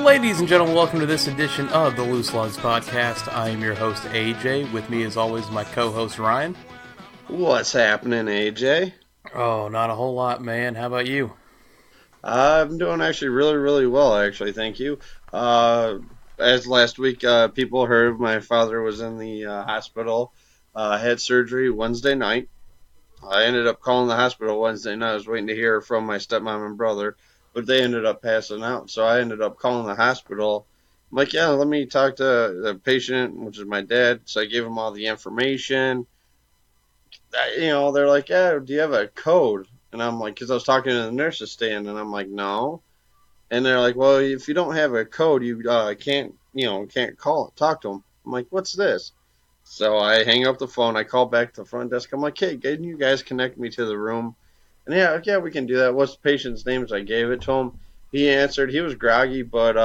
Ladies and gentlemen, welcome to this edition of the Lugs podcast. I am your host, AJ. With me, as always, my co-host, Ryan. What's happening, AJ? Oh, not a whole lot, man. How about you? I'm doing actually really well, actually. Thank you. As last week, people heard, my father was in the hospital, had surgery Wednesday night. I ended up calling the hospital Wednesday night. I was waiting to hear from my stepmom and brother, but they ended up passing out. So I ended up calling the hospital. I'm like, yeah, let me talk to the patient, which is my dad. So I gave him all the information. They're like, yeah, do you have a code? And I'm like, because I was talking to the nurse's stand, and I'm like, no. And they're like, well, if you don't have a code, you can't talk to them. I'm like, what's this? So I hang up the phone. I call back to the front desk. I'm like, hey, can you guys connect me to the room? And yeah, we can do that. What's the patient's name? So I gave it to him. He answered. He was groggy, but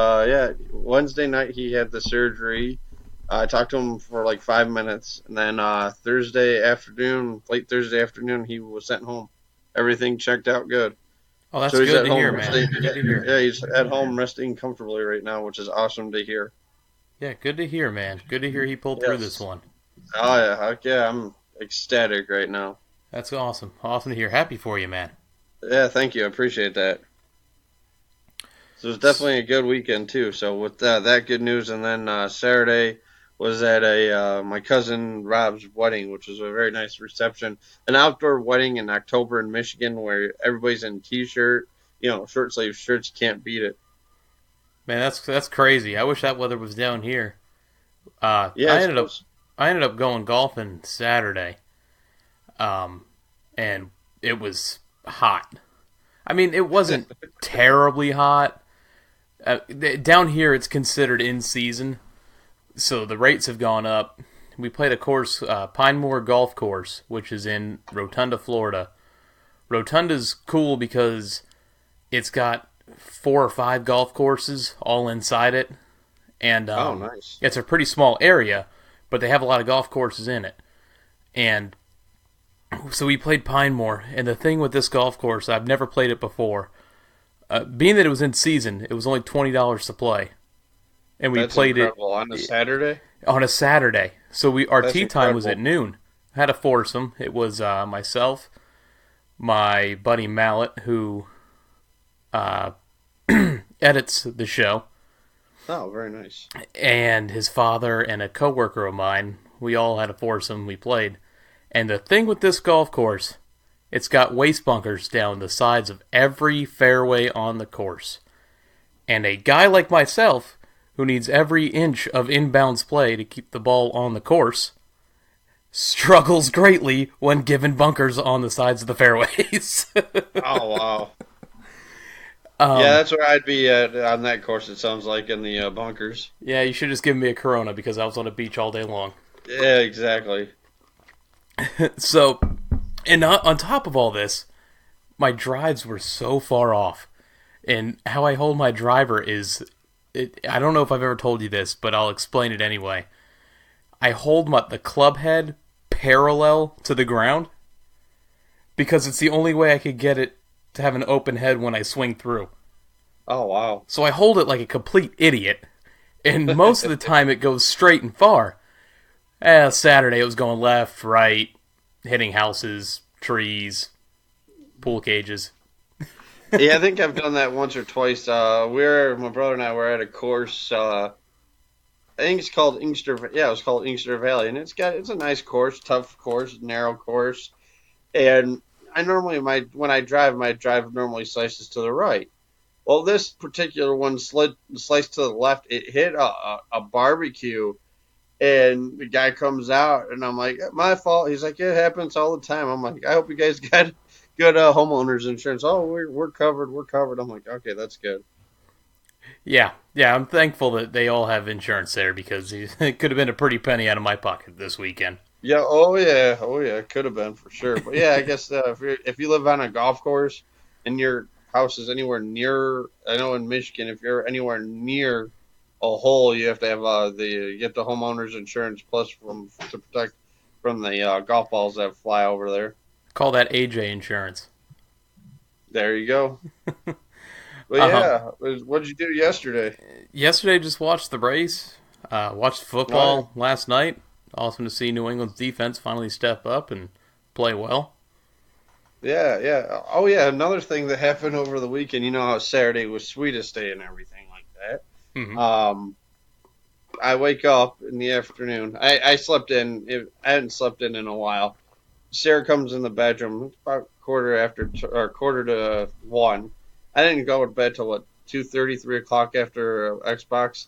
Wednesday night he had the surgery. I talked to him for like 5 minutes, and then late Thursday afternoon, he was sent home. Everything checked out good. Oh, that's good to hear, man. Good to hear. Yeah, he's at home resting comfortably right now, which is awesome to hear. Yeah, good to hear, man. Good to hear he pulled through this one. Oh, yeah. Heck yeah, I'm ecstatic right now. That's awesome. Awesome to hear. Happy for you, man. Yeah, thank you. I appreciate that. So it was definitely a good weekend, too. So with that good news, and then Saturday was at my cousin Rob's wedding, which was a very nice reception. An outdoor wedding in October in Michigan where everybody's in T-shirt, short sleeve shirts. You can't beat it. Man, that's crazy. I wish that weather was down here. Yeah, I ended up going golfing Saturday, and it was hot. I mean, it wasn't terribly hot. Down here, it's considered in season. So the rates have gone up. We played a course, Pine Moor Golf Course, which is in Rotunda, Florida. Rotunda's cool because it's got 4 or 5 golf courses all inside it. And nice. It's a pretty small area, but they have a lot of golf courses in it. And so we played Pine Moor. And the thing with this golf course, I've never played it before. Being that it was in season, it was only $20 to play. And we played incredible. On a Saturday? On a Saturday. So our tee time was at noon. I had a foursome. It was myself, my buddy Mallet, who edits the show. Oh, very nice. And his father and a coworker of mine. We all had a foursome. We played. And the thing with this golf course, it's got waste bunkers down the sides of every fairway on the course. And a guy like myself, who needs every inch of inbounds play to keep the ball on the course, struggles greatly when given bunkers on the sides of the fairways. Oh, wow. Yeah, that's where I'd be at on that course, it sounds like, in the bunkers. Yeah, you should just give me a Corona because I was on a beach all day long. Yeah, exactly. So, and on top of all this, my drives were so far off. And how I hold my driver is... I don't know if I've ever told you this, but I'll explain it anyway. I hold the club head parallel to the ground because it's the only way I could get it to have an open head when I swing through. Oh, wow. So I hold it like a complete idiot, and most of the time it goes straight and far. Saturday it was going left, right, hitting houses, trees, pool cages. Yeah, I think I've done that once or twice. My brother and I were at a course. I think it's called Inkster. Yeah, it was called Inkster Valley, and it's a nice course, tough course, narrow course. And I normally when I drive, my drive normally slices to the right. Well, this particular one sliced to the left. It hit a barbecue, and the guy comes out, and I'm like, my fault. He's like, it happens all the time. I'm like, I hope you guys got good homeowners insurance. Oh, we're covered. We're covered. I'm like, okay, that's good. Yeah. I'm thankful that they all have insurance there because it could have been a pretty penny out of my pocket this weekend. Yeah. Oh yeah. It could have been for sure. But yeah, I guess if you live on a golf course and your house is anywhere near, I know in Michigan, if you're anywhere near a hole, you have to have get the homeowners insurance plus to protect from the golf balls that fly over there. Call that AJ insurance. There you go. But yeah, what did you do yesterday? Yesterday, just watched the race. Watched football last night. Awesome to see New England's defense finally step up and play well. Yeah, yeah. Oh, yeah. Another thing that happened over the weekend. You know how Saturday was Sweetest Day and everything like Mm-hmm. that. I wake up in the afternoon. I slept in. I hadn't slept in a while. Sarah comes in the bedroom. It's about quarter to 1. I didn't go to bed till what 2:30, 3 o'clock after Xbox,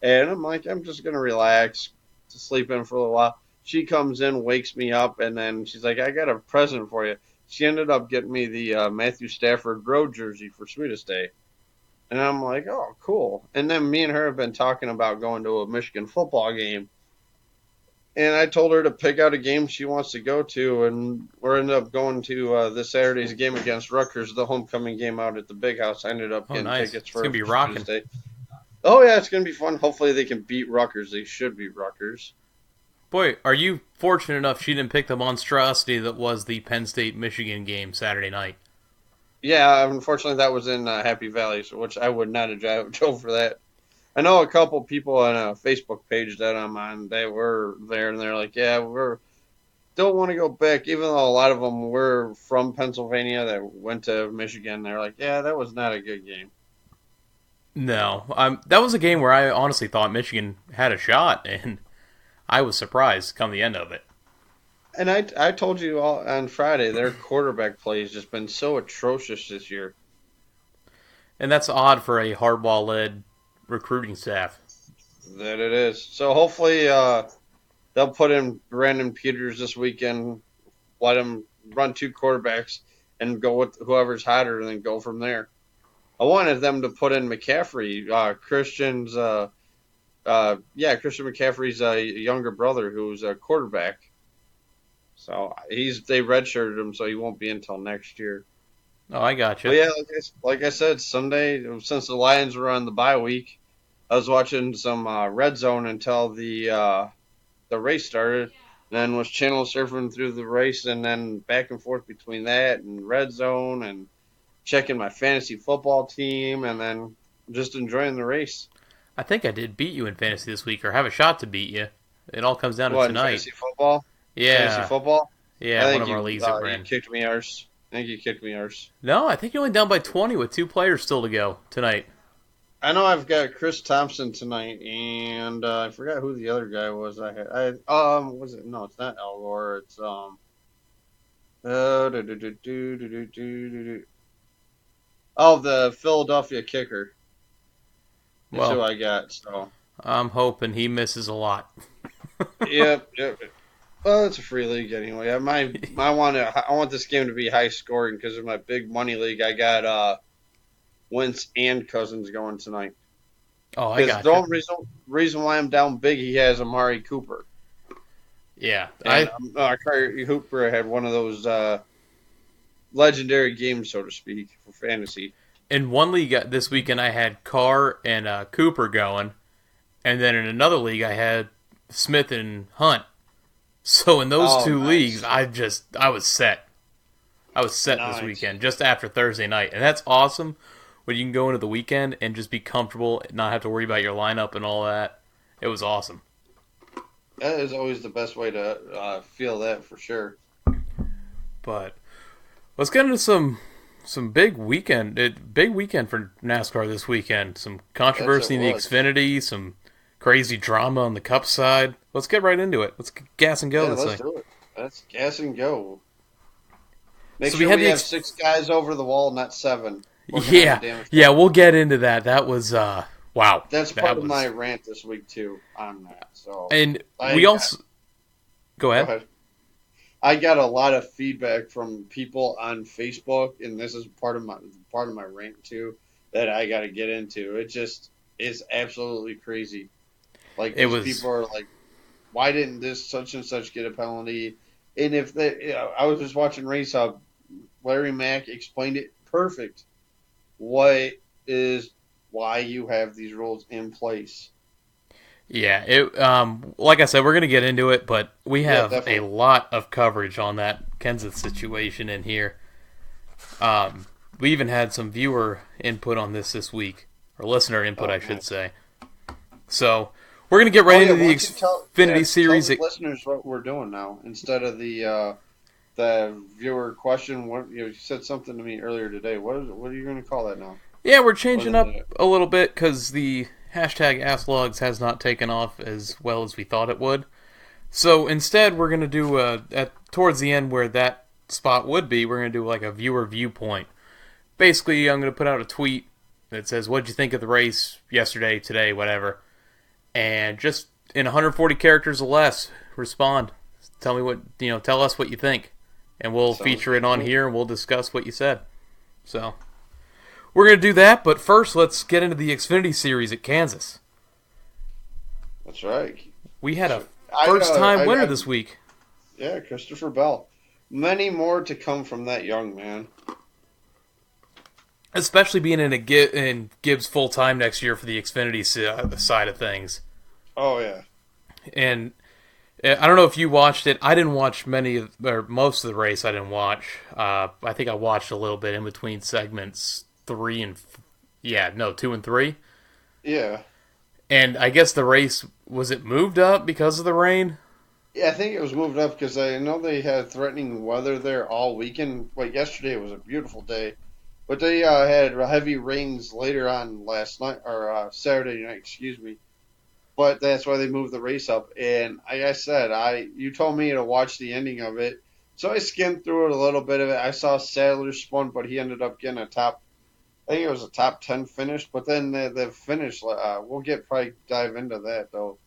and I'm like, I'm just gonna relax, to sleep in for a little while. She comes in, wakes me up, and then she's like, I got a present for you. She ended up getting me the Matthew Stafford road jersey for Sweetest Day. And I'm like, oh, cool. And then me and her have been talking about going to a Michigan football game. And I told her to pick out a game she wants to go to, and we're ended up going to this Saturday's game against Rutgers, the homecoming game out at the Big House. I ended up getting nice. tickets It's for gonna be rocking. Tuesday. Oh yeah, it's gonna be fun. Hopefully they can beat Rutgers. They should beat Rutgers. Boy, are you fortunate enough she didn't pick the monstrosity that was the Penn State-Michigan game Saturday night. Yeah, unfortunately that was in Happy Valley, so which I would not have drove for that. I know a couple people on a Facebook page that I'm on. They were there, and they're like, "Yeah, don't want to go back." Even though a lot of them were from Pennsylvania that went to Michigan, they're like, "Yeah, that was not a good game." No, that was a game where I honestly thought Michigan had a shot, and I was surprised come the end of it. And I told you all on Friday, their quarterback play has just been so atrocious this year. And that's odd for a Harbaugh-led recruiting staff. That it is. So hopefully they'll put in Brandon Peters this weekend, let him run 2 quarterbacks, and go with whoever's hotter, and then go from there. I wanted them to put in McCaffrey, Christian McCaffrey's younger brother, who's a quarterback. So they redshirted him, so he won't be until next year. Oh, I gotcha. But yeah, like I said, Sunday, since the Lions were on the bye week, I was watching some Red Zone until the race started. Then was channel surfing through the race, and then back and forth between that and Red Zone, and checking my fantasy football team, and then just enjoying the race. I think I did beat you in fantasy this week, or have a shot to beat you. It all comes down to tonight. Fantasy football? Yeah. Fantasy football? Yeah, one of our leagues that ran. You kicked me arse. I think you kicked me arse. No, I think you're only down by 20 with 2 players still to go tonight. I know I've got Chris Thompson tonight, and I forgot who the other guy was. Was it? No, it's not Al Gore. It's the Philadelphia kicker. That's who I got. So I'm hoping he misses a lot. Yep. Well, it's a free league anyway. I want this game to be high scoring because of my big money league. I got Wentz and Cousins going tonight. Oh, I got the only reason why I'm down big, he has Amari Cooper. Yeah, Cooper had one of those legendary games, so to speak, for fantasy. In one league this weekend, I had Carr and Cooper going, and then in another league, I had Smith and Hunt. So in those 2 leagues, I was set. I was set this weekend, just after Thursday night. And that's awesome when you can go into the weekend and just be comfortable and not have to worry about your lineup and all that. It was awesome. That is always the best way to feel that, for sure. But let's get into some big weekend. Big weekend for NASCAR this weekend. Some controversy in the Xfinity, some crazy drama on the Cup side. Let's get right into it. Let's gas and go. Let's do it. Let's gas and go. Make sure we have 6 guys over the wall, not 7. Yeah, we'll get into that. That was wow. That's part of my rant this week too on that. So and we also go ahead. I got a lot of feedback from people on Facebook, and this is part of my rant too that I got to get into. It just is absolutely crazy. Like people are like, why didn't this such and such get a penalty? And if I was just watching Race Hub, Larry Mack explained it perfect. Why you have these rules in place? Yeah, like I said, we're going to get into it, but we have a lot of coverage on that Kenseth situation in here. We even had some viewer input on this week, or listener input, I should nice. say. So we're gonna get right into the Xfinity Series. Tell the listeners what we're doing now instead of the viewer question. What you said something to me earlier today. What are you going to call that now? Yeah, we're changing up a little bit because the hashtag AskLugs has not taken off as well as we thought it would. So instead, we're going to do towards the end where that spot would be, we're going to do like a viewer viewpoint. Basically, I'm going to put out a tweet that says, "What'd you think of the race yesterday, today, whatever?" And just in 140 characters or less, respond. Tell me tell us what you think, and we'll feature it on here and we'll discuss what you said. So we're going to do that, but first, let's get into the Xfinity Series at Kansas. That's right. We had a first-time winner this week. Yeah, Christopher Bell. Many more to come from that young man. Especially being in Gibbs full-time next year for the Xfinity side of things. Oh, yeah. And I don't know if you watched it. I didn't watch most of the race. I didn't watch. I think I watched a little bit in between segments 2 and 3. Yeah. And I guess the race, was it moved up because of the rain? Yeah, I think it was moved up because I know they had threatening weather there all weekend. Like yesterday was a beautiful day, but they had heavy rains later on last night or Saturday night, excuse me. But that's why they moved the race up. And like I said, you told me to watch the ending of it, so I skimmed through it a little bit of it. I saw Sadler spun, but he ended up getting I think it was a top 10 finish, but then the finish, we'll probably dive into that, though.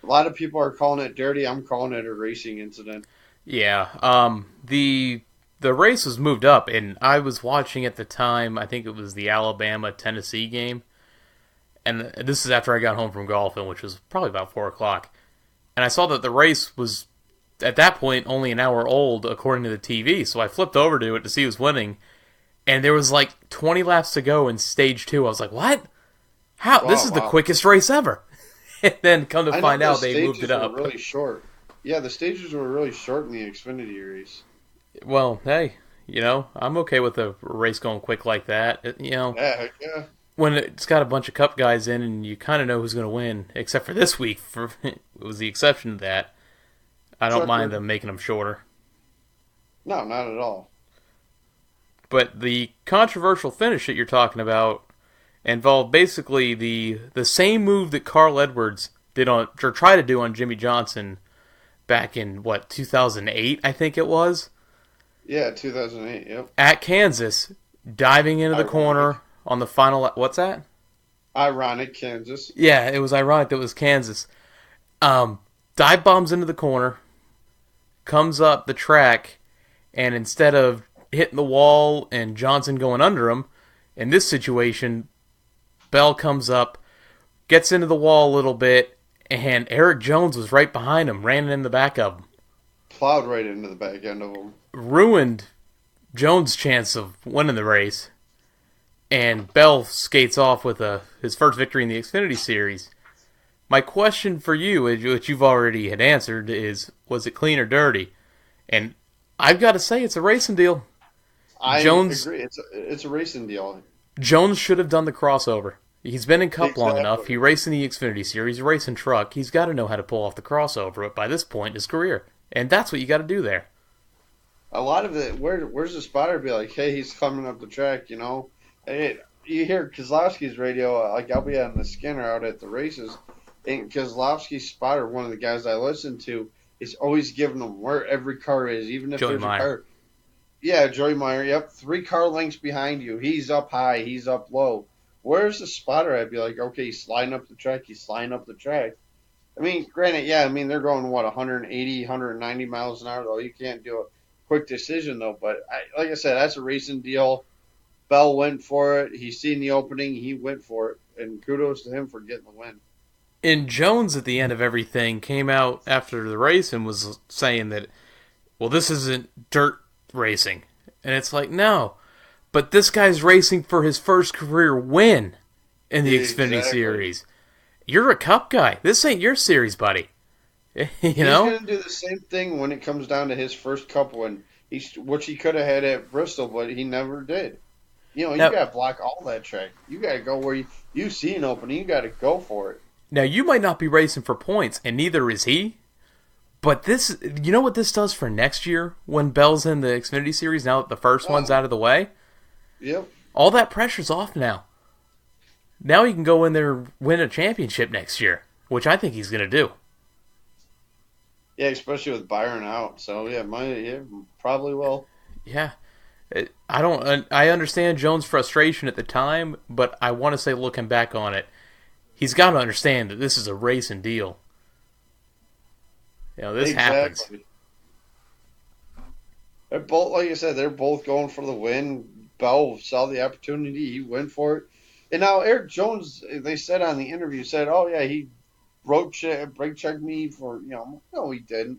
A lot of people are calling it dirty. I'm calling it a racing incident. Yeah. The race was moved up, and I was watching at the time, I think it was the Alabama-Tennessee game, and this is after I got home from golfing, which was probably about 4 o'clock, and I saw that the race was, at that point, only an hour old, according to the TV, so I flipped over to it to see who was winning. And there was like 20 laps to go in stage 2. I was like, what? How? Wow, this is the quickest race ever. And then come to find out they moved it up. Were really short. Yeah, the stages were really short in the Xfinity race. Well, hey, I'm okay with a race going quick like that. Yeah. When it's got a bunch of Cup guys in and you kind of know who's going to win, except for this week, it was the exception to that. I don't mind them making them shorter. No, not at all. But the controversial finish that you're talking about involved basically the same move that Carl Edwards tried to do on Jimmy Johnson back in 2008, I think it was. Yeah, 2008. Yep. At Kansas, diving into the corner on the final. What's that? Ironic, Kansas. Yeah, it was ironic that it was Kansas. Dive bombs into the corner, comes up the track, and instead of hitting the wall and Johnson going under him, in this situation, Bell comes up, gets into the wall a little bit, and Eric Jones was right behind him, ran in the back of him. Plowed right into the back end of him. Ruined Jones' chance of winning the race, and Bell skates off with his first victory in the Xfinity Series. My question for you, which you've already had answered, is, was it clean or dirty? And I've got to say, it's a racing deal. I agree. It's a racing deal. Jones should have done the crossover. He's been in Cup long enough. He raced in the Xfinity Series. He raced in truck. He's got to know how to pull off the crossover by this point in his career. And that's what you got to do there. A lot of it, where's the spotter be like, hey, he's coming up the track, Hey, you hear Kozlowski's radio, like I'll be on the Skinner out at the races, and Kozlowski's spotter, one of the guys I listen to, is always giving them where every car is, even if Joey there's Meyer. a car. Yeah, Joey Meyer, yep. 3 car lengths behind you. He's up high. He's up low. Where's the spotter? I'd be like, okay, he's sliding up the track. He's sliding up the track. I mean, granted, they're going, 180, 190 miles an hour, though. You can't do a quick decision, though. But, like I said, that's a racing deal. Bell went for it. He's seen the opening. He went for it. And kudos to him for getting the win. And Jones, at the end of everything, came out after the race and was saying that, well, this isn't dirt racing. And it's like, no. But this guy's racing for his first career win in the Xfinity Series. You're a Cup guy. This ain't your series, buddy. He's going to do the same thing when it comes down to his first Cup win, which he could have had at Bristol, but he never did. You know, you Now, got to block all that track. You got to go where you see an opening. You got to go for it. now you might not be racing for points, and neither is he. But this, you know what this does for next year when Bell's in the Xfinity Series, now that the first one's out of the way? Yep. All that pressure's off now. Now he can go in there and win a championship next year, which I think he's going to do. Yeah, especially with Byron out. So, probably will. Yeah. I understand Jones' frustration at the time, but I want to say looking back on it, he's got to understand that this is a racing deal. You know, this happens. They're both, like I said, they're both going for the win. Bell saw the opportunity. He went for it. And now Eric Jones, they said on the interview, said, oh, yeah, he brake checked me for, no, he didn't.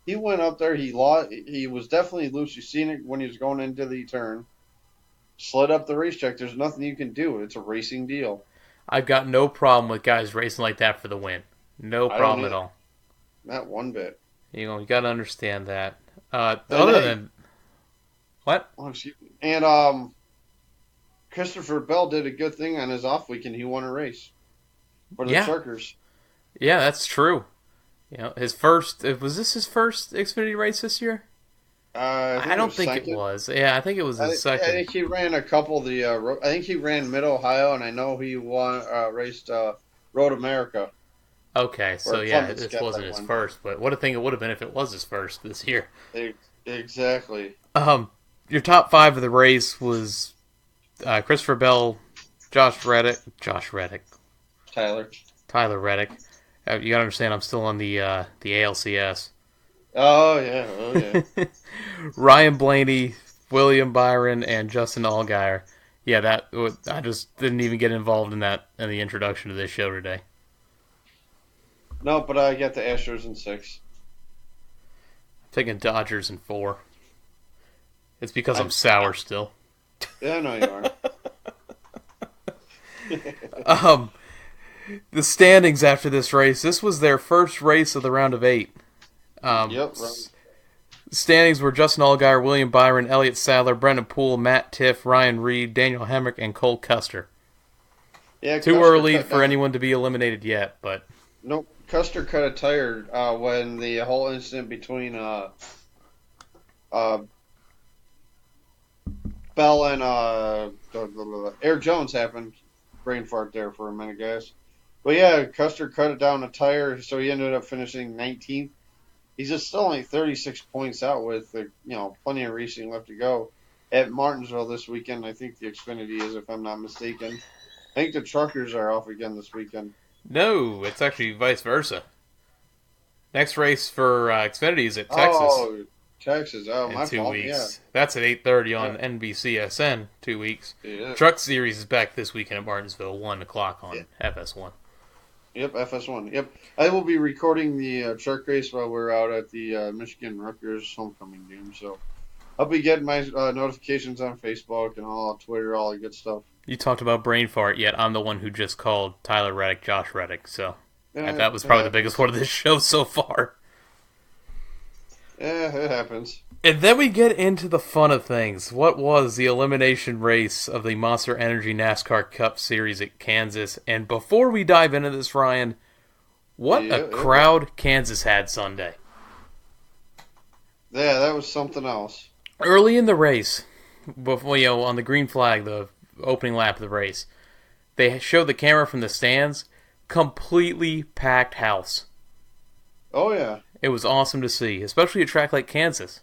He went up there. He lost. He was definitely loose. You seen it when he was going into the turn. Slid up the racetrack. There's nothing you can do. It's a racing deal. I've got no problem with guys racing like that for the win. No problem at all. Not one bit. You got to understand that. Other than what? Oh, excuse me. And Christopher Bell did a good thing on his off weekend. He won a race for the Truckers. Yeah, that's true. His first, was this his first Xfinity race this year? I don't think it was. Yeah, I think it was his second. I think he ran a couple of the. I think he ran Mid Ohio, and I know he raced Road America. Okay, so this wasn't his first, but what a thing it would have been if it was his first this year. Exactly. Your top 5 of the race was Christopher Bell, Tyler Reddick. You gotta understand, I'm still on the ALCS. Oh yeah. Ryan Blaney, William Byron, and Justin Allgaier. Yeah, I just didn't even get involved in that in the introduction to this show today. No, but I got the Astros in 6. I'm taking Dodgers in 4. It's because I'm sour still. Yeah, I know you are. The standings after this race. This was their first race of the round of 8. Yep. Right. Standings were Justin Allgaier, William Byron, Elliott Sadler, Brendan Poole, Matt Tiff, Ryan Reed, Daniel Hemrick, and Cole Custer. Yeah, too early for anyone to be eliminated yet, but nope. Custer cut a tire when the whole incident between Bell and Eric Jones happened. Brain fart there for a minute, guys. But yeah, Custer cut it down a tire, so he ended up finishing 19th. He's just still only 36 points out with plenty of racing left to go at Martinsville this weekend. I think the Xfinity is, if I'm not mistaken. I think the Truckers are off again this weekend. No, it's actually vice versa. Next race for Xfinity is at Texas. Oh, Texas. Oh, my fault. 2 weeks. Yeah. That's at 8:30 on NBCSN. 2 weeks. Yeah. Truck Series is back this weekend at Martinsville, 1 o'clock on FS1. Yep, FS1. Yep. I will be recording the truck race while we're out at the Michigan Rutgers homecoming game. So I'll be getting my notifications on Facebook and all Twitter, all the good stuff. You talked about brain fart, yet I'm the one who just called Tyler Reddick Josh Reddick. So that was probably the biggest one of this show so far. Yeah, it happens. And then we get into the fun of things. What was the elimination race of the Monster Energy NASCAR Cup Series at Kansas? And before we dive into this, Ryan, what a crowd Kansas had Sunday. Yeah, that was something else. Early in the race, before on the green flag, the opening lap of the race, they showed the camera from the stands, completely packed house. Oh, yeah. It was awesome to see, especially a track like Kansas.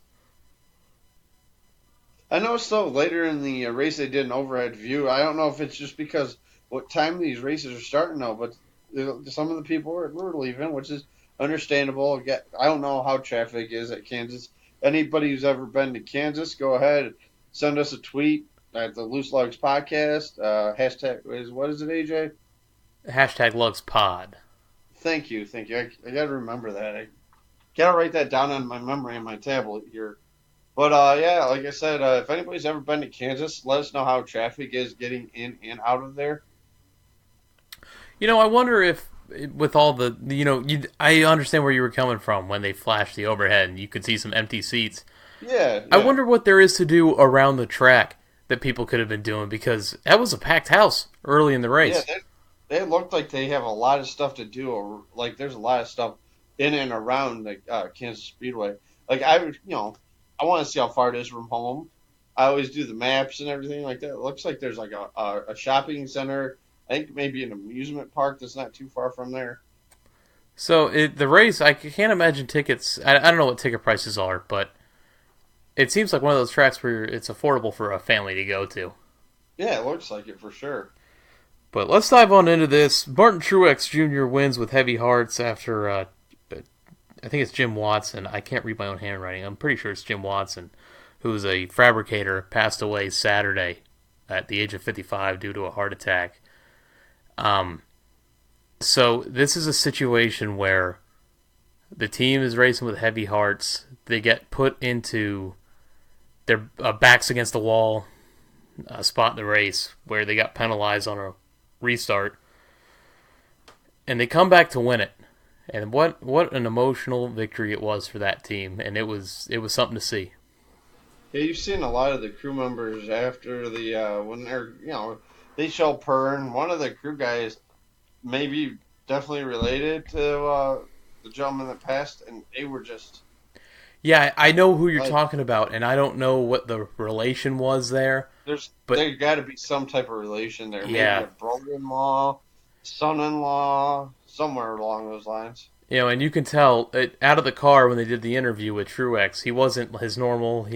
I noticed, though, later in the race they did an overhead view. I don't know if it's just because what time these races are starting now, but some of the people were leaving, which is understandable. I don't know how traffic is at Kansas. Anybody who's ever been to Kansas, go ahead, send us a tweet at the Loose Lugs Podcast. Hashtag, what is it, AJ? Hashtag Lugs Pod. Thank you. I got to remember that. I got to write that down on my memory on my tablet here. But, like I said, if anybody's ever been to Kansas, let us know how traffic is getting in and out of there. I wonder if, with all the, I understand where you were coming from when they flashed the overhead and you could see some empty seats. Yeah. I wonder what there is to do around the track. that people could have been doing, because that was a packed house early in the race. Yeah, they look like they have a lot of stuff to do. Like there's a lot of stuff in and around the Kansas Speedway. Like I want to see how far it is from home. I always do the maps and everything like that. It looks like there's like a shopping center. I think maybe an amusement park that's not too far from there. So the race, I can't imagine tickets. I don't know what ticket prices are, but it seems like one of those tracks where it's affordable for a family to go to. Yeah, it looks like it for sure. But let's dive on into this. Martin Truex Jr. wins with heavy hearts after, I think it's Jim Watson. I can't read my own handwriting. I'm pretty sure it's Jim Watson, who's a fabricator, passed away Saturday at the age of 55 due to a heart attack. So this is a situation where the team is racing with heavy hearts. They get put into their backs against the wall spot in the race where they got penalized on a restart, and they come back to win it. And what an emotional victory it was for that team, and it was something to see. Yeah, you've seen a lot of the crew members after the when they're they show Pern. One of the crew guys, maybe definitely related to the gentleman that passed, and they were just. Yeah, I know who you're talking about, and I don't know what the relation was there. There's got to be some type of relation there. Maybe a brother-in-law, son-in-law, somewhere along those lines. And you can tell out of the car when they did the interview with Truex, he wasn't his normal,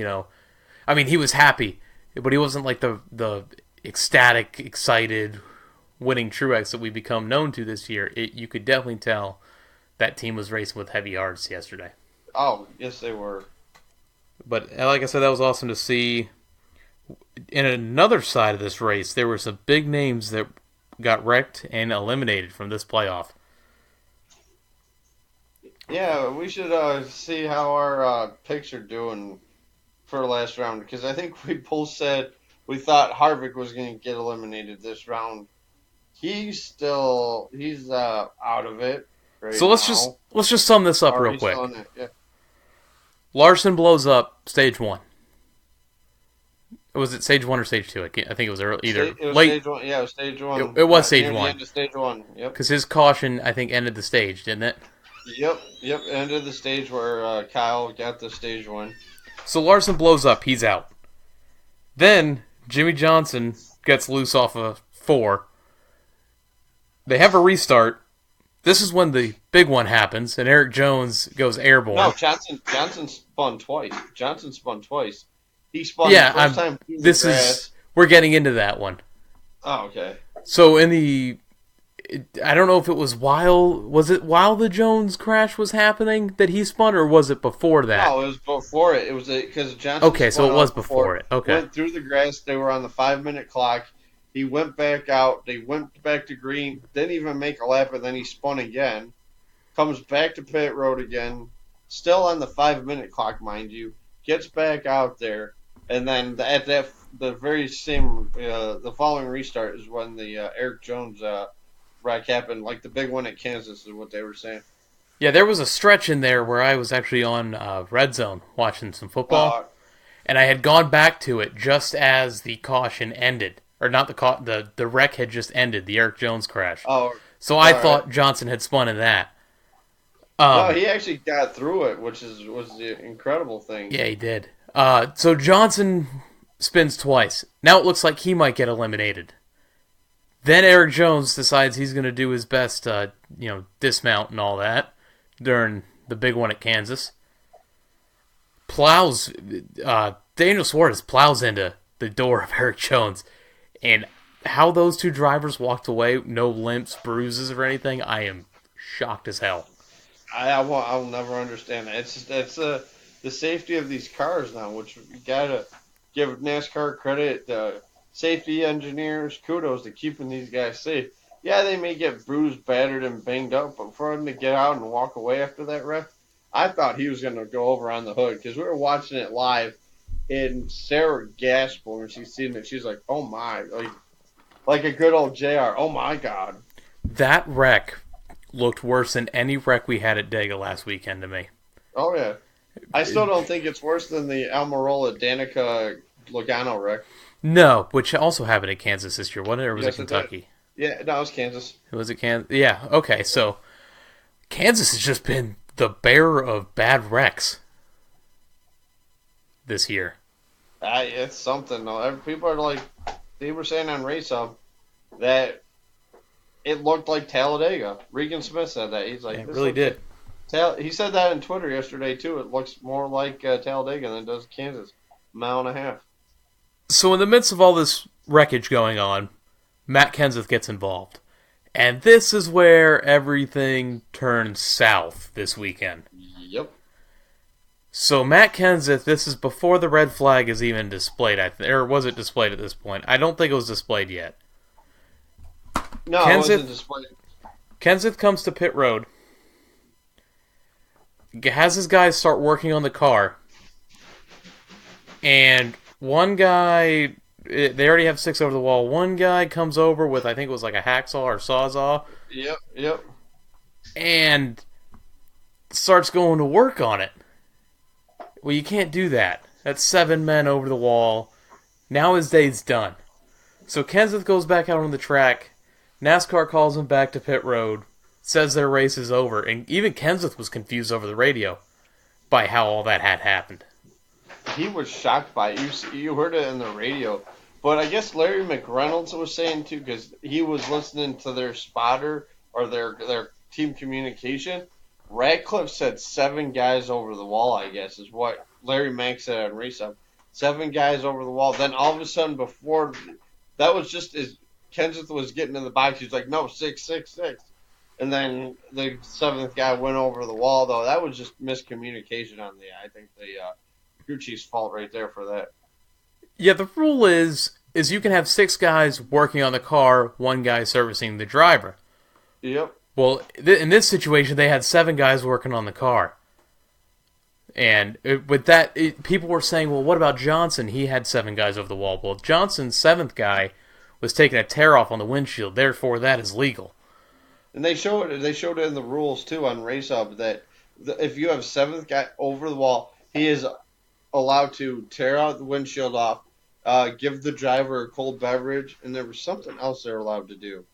I mean, he was happy, but he wasn't like the ecstatic, excited, winning Truex that we become known to this year. You could definitely tell that team was racing with heavy hearts yesterday. Oh, yes, they were. But like I said, that was awesome to see. In another side of this race, there were some big names that got wrecked and eliminated from this playoff. Yeah, we should see how our picks are doing for the last round, because I think we both said we thought Harvick was going to get eliminated this round. He's out of it. Right so let's just sum this up real quick. Yeah. Larson blows up stage 1. Was it stage 1 or stage 2? I think it was either it was late. Stage 1. Yeah, it was stage 1. It was stage 1. The end of stage 1. Yep. Because his caution, I think, ended the stage, didn't it? Yep. Ended the stage where Kyle got the stage 1. So Larson blows up. He's out. Then Jimmy Johnson gets loose off of 4. They have a restart. This is when the big one happens, and Eric Jones goes airborne. No, Johnson spun twice. He spun the first time through the grass. We're getting into that one. Oh, okay. So I don't know if it was while the Jones crash was happening that he spun, or was it before that? No, it was before it. It was because Johnson. Okay, so it was before it. Okay. Went through the grass. They were on the 5-minute clock. He went back out. They went back to green. Didn't even make a lap, and then he spun again. Comes back to pit road again. Still on the 5-minute clock, mind you. Gets back out there, and then the very same the following restart is when the Eric Jones wreck happened, like the big one at Kansas is what they were saying. Yeah, there was a stretch in there where I was actually on Red Zone watching some football, and I had gone back to it just as the caution ended. Or not the wreck had just ended, the Eric Jones crash. Oh, so I thought Johnson had spun in that. No, he actually got through it, which was the incredible thing. Yeah, he did. So Johnson spins twice. Now it looks like he might get eliminated. Then Eric Jones decides he's going to do his best, dismount and all that during the big one at Kansas. Daniel Suarez plows into the door of Eric Jones. And how those two drivers walked away, no limps, bruises, or anything, I am shocked as hell. I'll never understand that. It's the safety of these cars now, which you gotta give NASCAR credit. The safety engineers, kudos to keeping these guys safe. Yeah, they may get bruised, battered, and banged up, but for them to get out and walk away after that wreck, I thought he was gonna go over on the hood because we were watching it live. And Sarah gasped when she's seen it. She's like, "Oh my!" Like a good old JR. Oh my God! That wreck looked worse than any wreck we had at Dega last weekend to me. Oh yeah, I still don't think it's worse than the Almirola Danica Logano wreck. No, which also happened in Kansas this year, wasn't it? Or was it Yes, it did. Kentucky? Yeah, no, it was Kansas. Was it Kansas? Yeah, okay, so Kansas has just been the bearer of bad wrecks this year. It's something though. People are like, they were saying on Race Hub that it looked like Talladega. Regan Smith said that. He's like, It really did. He said that on Twitter yesterday too. It looks more like Talladega than it does Kansas. Mile and a half. So in the midst of all this wreckage going on, Matt Kenseth gets involved. And this is where everything turns south this weekend. Yep. So Matt Kenseth, this is before the red flag is even displayed, or was it displayed at this point? I don't think it was displayed yet. No, it wasn't displayed. Kenseth comes to pit road, has his guys start working on the car, and one guy, they already have 6 over the wall, one guy comes over with, I think it was like a hacksaw or sawzall. Yep. And starts going to work on it. Well, you can't do that. That's 7 men over the wall. Now his day's done. So Kenseth goes back out on the track. NASCAR calls him back to pit road, says their race is over, and even Kenseth was confused over the radio by how all that had happened. He was shocked by it. You heard it in the radio. But I guess Larry McReynolds was saying too, because he was listening to their spotter or their team communication. Radcliffe said 7 guys over the wall, I guess, is what Larry Mack said on Race Up. 7 guys over the wall. Then all of a sudden, before that was just as Kenseth was getting in the box, he was like, no, 6, 6, 6. And then the 7th guy went over the wall, though. That was just miscommunication on I think the crew chief's fault right there for that. Yeah, the rule is you can have 6 guys working on the car, 1 guy servicing the driver. Yep. Well, in this situation, they had 7 guys working on the car. And with that, people were saying, well, what about Johnson? He had 7 guys over the wall. Well, Johnson's 7th guy was taking a tear off on the windshield. Therefore, that is legal. And they showed it in the rules, too, on Race Hub, that if you have 7th guy over the wall, he is allowed to tear out the windshield off, give the driver a cold beverage, and there was something else they're allowed to do.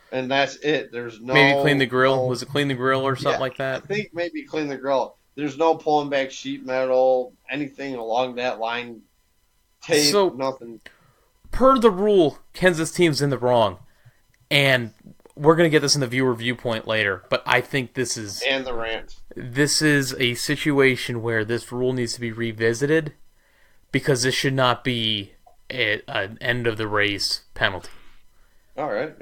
And that's it. There's no... Maybe clean the grill? Was it clean the grill or something like that? I think maybe clean the grill. There's no pulling back sheet metal, anything along that line, tape, nothing. Per the rule, Kansas team's in the wrong. And we're going to get this in the viewer viewpoint later, but I think this is... And the rant. This is a situation where this rule needs to be revisited, because this should not be an end-of-the-race penalty. All right.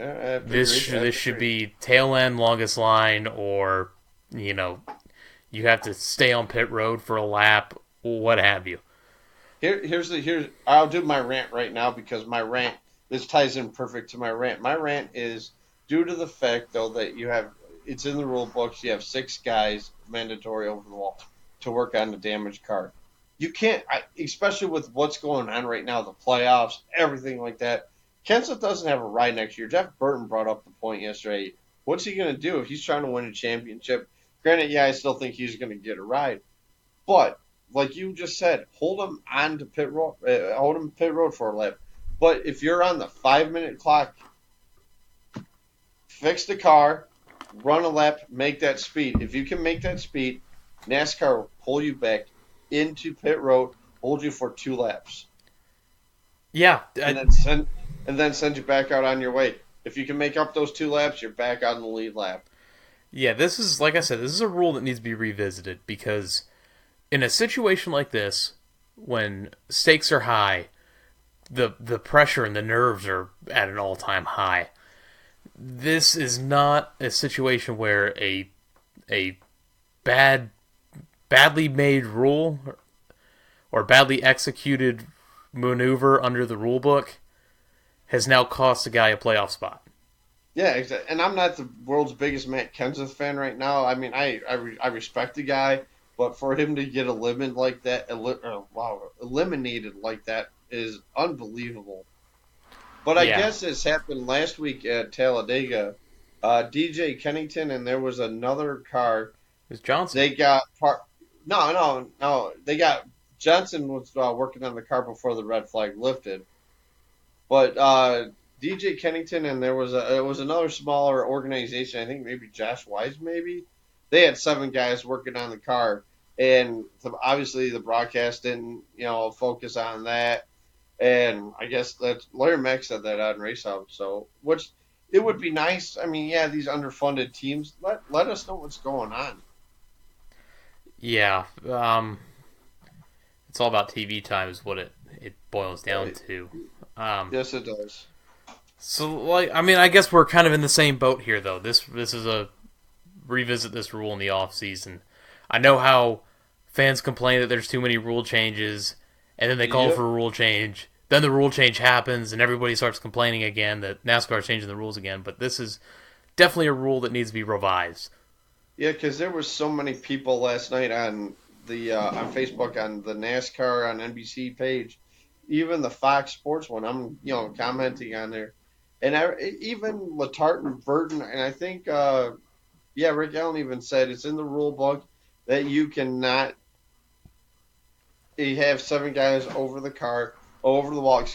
This should be tail end, longest line, or, you have to stay on pit road for a lap, what have you. I'll do my rant right now, because this ties in perfect to my rant. My rant is due to the fact, though, that it's in the rule books, you have 6 guys mandatory over the wall to work on the damaged car. You can't, especially with what's going on right now, the playoffs, everything like that. Kenseth doesn't have a ride next year. Jeff Burton brought up the point yesterday. What's he going to do if he's trying to win a championship? Granted, yeah, I still think he's going to get a ride. But, like you just said, hold him on to pit road, for a lap. But if you're on the 5-minute clock, fix the car, run a lap, make that speed. If you can make that speed, NASCAR will pull you back into pit road, hold you for 2 laps. Yeah. And then send you back out on your way. If you can make up those 2 laps, you're back on the lead lap. Yeah, this is, like I said, this is a rule that needs to be revisited, because in a situation like this, when stakes are high, the pressure and the nerves are at an all-time high. This is not a situation where a badly made rule or badly executed maneuver under the rule book has now cost a guy a playoff spot. Yeah, exactly. And I'm not the world's biggest Matt Kenseth fan right now. I mean, I respect the guy, but for him to get eliminated like that is unbelievable. But I guess this happened last week at Talladega. DJ Kennington, and there was another car. It was Johnson. They got They got Johnson was working on the car before the red flag lifted, but DJ Kennington and it was another smaller organization. I think maybe Josh Wise, maybe they had 7 guys working on the car, and obviously the broadcast didn't focus on that. And I guess that Larry Mack said that on Race Hub. So, which it would be nice. I mean, yeah, these underfunded teams, let us know what's going on. Yeah, it's all about TV time is what it boils down to. Yes, it does. So, I guess we're kind of in the same boat here, though. This is a revisit this rule in the off season. I know how fans complain that there's too many rule changes, and then they call for a rule change. Then the rule change happens, and everybody starts complaining again that NASCAR is changing the rules again. But this is definitely a rule that needs to be revised. Yeah, because there were so many people last night on the on Facebook, on the NASCAR on NBC page, even the Fox Sports one. I'm commenting on there, and even Letarte and Burton, and I think Rick Allen even said it's in the rule book that you cannot have 7 guys over the wall,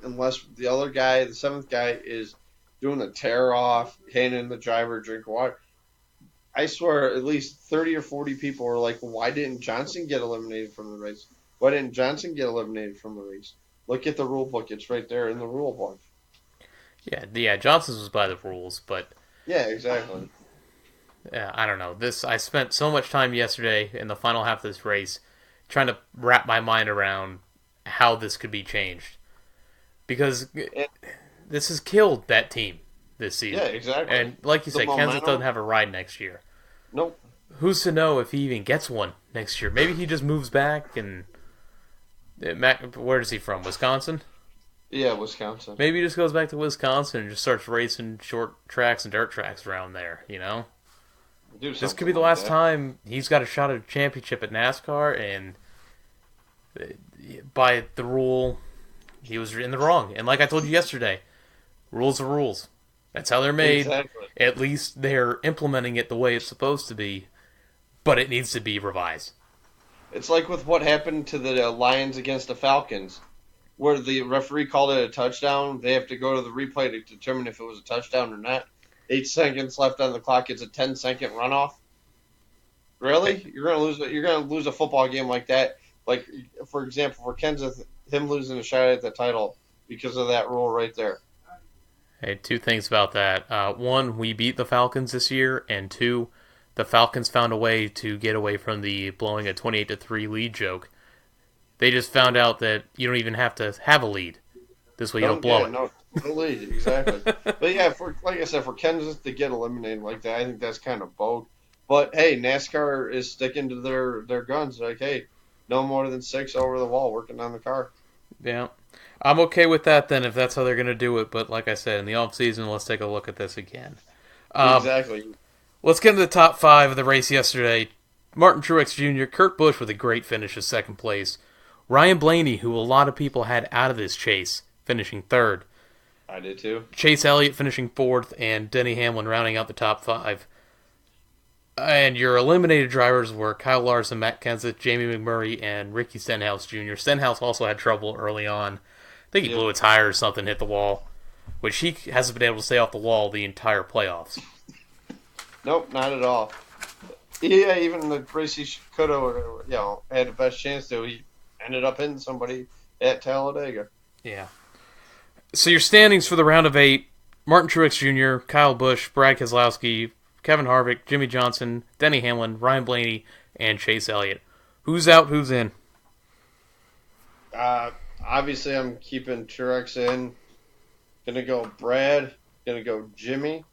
unless the other guy, the 7th guy, is doing a tear off, handing the driver a drink of water. I swear at least 30 or 40 people were like, why didn't Johnson get eliminated from the race? Why didn't Johnson get eliminated from the race? Look at the rule book. It's right there in the rule book. Yeah, Johnson's was by the rules, but... Yeah, exactly. Yeah, I don't know. I spent so much time yesterday in the final half of this race trying to wrap my mind around how this could be changed. Because this has killed that team this season. Yeah, exactly. And like you said, Kansas doesn't have a ride next year. Nope. Who's to know if he even gets one next year? Maybe he just moves back and... Where is he from? Wisconsin? Yeah, Wisconsin. Maybe he just goes back to Wisconsin and just starts racing short tracks and dirt tracks around there, This could be the last time he's got a shot at a championship at NASCAR, and by the rule, he was in the wrong. And like I told you yesterday, rules are rules. That's how they're made. Exactly. At least they're implementing it the way it's supposed to be, but it needs to be revised. It's like with what happened to the Lions against the Falcons, where the referee called it a touchdown. They have to go to the replay to determine if it was a touchdown or not. 8 seconds left on the clock. It's a 10-second runoff. Really? You're gonna lose a football game like that. Like, for example, for Kansas, him losing a shot at the title because of that rule right there. Hey, 2 things about that. 1, we beat the Falcons this year, and 2, the Falcons found a way to get away from the blowing a 28-3 lead joke. They just found out that you don't even have to have a lead. This way you don't blow it. No lead, exactly. But yeah, like I said, for Kansas to get eliminated like that, I think that's kind of bold. But hey, NASCAR is sticking to their guns. Like, hey, no more than 6 over the wall working on the car. Yeah. I'm okay with that then if that's how they're going to do it. But like I said, in the off-season, let's take a look at this again. Exactly. Let's get into the top 5 of the race yesterday. Martin Truex Jr., Kurt Busch with a great finish as 2nd place. Ryan Blaney, who a lot of people had out of this chase, finishing 3rd. I did too. Chase Elliott finishing 4th, and Denny Hamlin rounding out the top 5. And your eliminated drivers were Kyle Larson, Matt Kenseth, Jamie McMurray, and Ricky Stenhouse Jr. Stenhouse also had trouble early on. I think he blew a tire or something, hit the wall, which he hasn't been able to stay off the wall the entire playoffs. Nope, not at all. Yeah, even the race he could have, had the best chance to, he ended up hitting somebody at Talladega. Yeah. So your standings for the round of 8, Martin Truex Jr., Kyle Busch, Brad Keselowski, Kevin Harvick, Jimmy Johnson, Denny Hamlin, Ryan Blaney, and Chase Elliott. Who's out, who's in? Obviously, I'm keeping Truex in. Gonna go Brad. Gonna go Jimmy.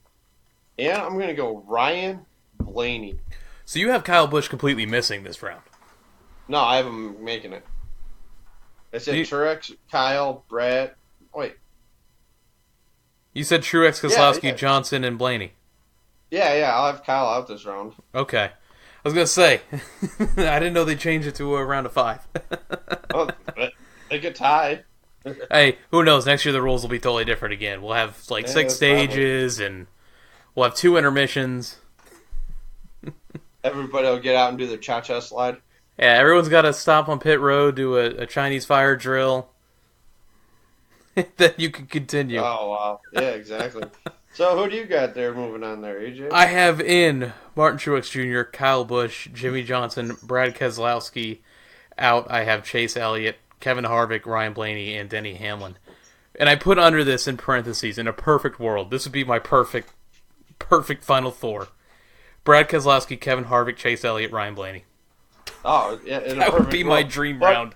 And I'm gonna go Ryan Blaney. So you have Kyle Busch completely missing this round. No, I have him making it. I said Truex, Kyle, Brad. Wait. You said Truex, Keselowski, Johnson, and Blaney. Yeah, I'll have Kyle out this round. Okay. I was going to say, I didn't know they changed it to a round of 5. Oh, they could tie. Hey, who knows? Next year the rules will be totally different again. We'll have 6 stages, and we'll have 2 intermissions. Everybody will get out and do the cha-cha slide. Yeah, everyone's got to stop on pit road, do a Chinese fire drill. Then you can continue. Oh wow, yeah, exactly. So who do you got there moving on there, AJ? I have in Martin Truex Jr., Kyle Busch, Jimmy Johnson, Brad Keselowski. Out, I have Chase Elliott, Kevin Harvick, Ryan Blaney, and Denny Hamlin. And I put under this in parentheses, in a perfect world, this would be my perfect final four. Brad Keselowski, Kevin Harvick, Chase Elliott, Ryan Blaney. Oh, yeah, that would be my dream round.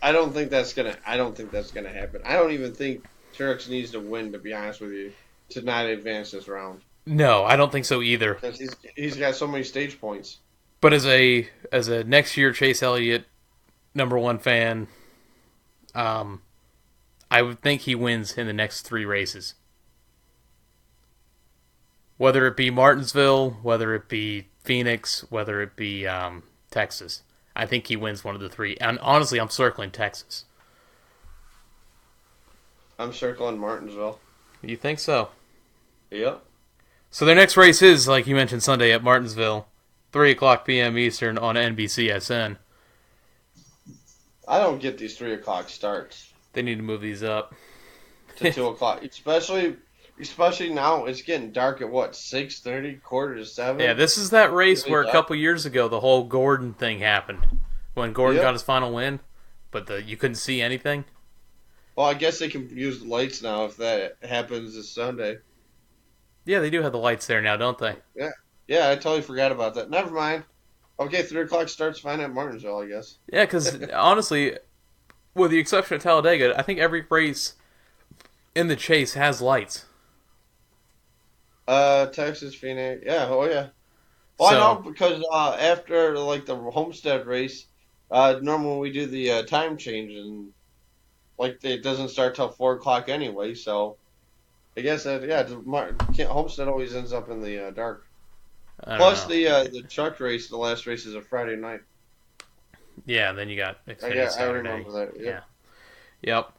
I don't think that's gonna happen. I don't even think Truex needs to win, to be honest with you, to not advance this round. No, I don't think so either. Because he's got so many stage points. But as a next year Chase Elliott #1 fan, I would think he wins in the next 3 races. Whether it be Martinsville, whether it be Phoenix, whether it be Texas. I think he wins one of the 3. And honestly, I'm circling Texas. I'm circling Martinsville. You think so? Yep. So their next race is, like you mentioned, Sunday at Martinsville, 3 o'clock p.m. Eastern on NBCSN. I don't get these 3 o'clock starts. They need to move these up to 2 o'clock, especially now. It's getting dark at what, 6:30, 6:45. Yeah, this is that race where a couple years ago the whole Gordon thing happened when Gordon got his final win, but you couldn't see anything. Well, I guess they can use the lights now if that happens this Sunday. Yeah, they do have the lights there now, don't they? Yeah, I totally forgot about that. Never mind. Okay, 3 o'clock starts fine at Martinsville, I guess. Yeah, because honestly, with the exception of Talladega, I think every race in the Chase has lights. Texas, Phoenix, yeah, oh yeah. Well, I know because after like the Homestead race, normally when we do the time change, and like it doesn't start till 4 o'clock anyway, so I guess that Homestead always ends up in the dark. Plus the truck race, the last race is a Friday night. Yeah, then you got Xfinity Saturday. I remember that. Yeah. Yep.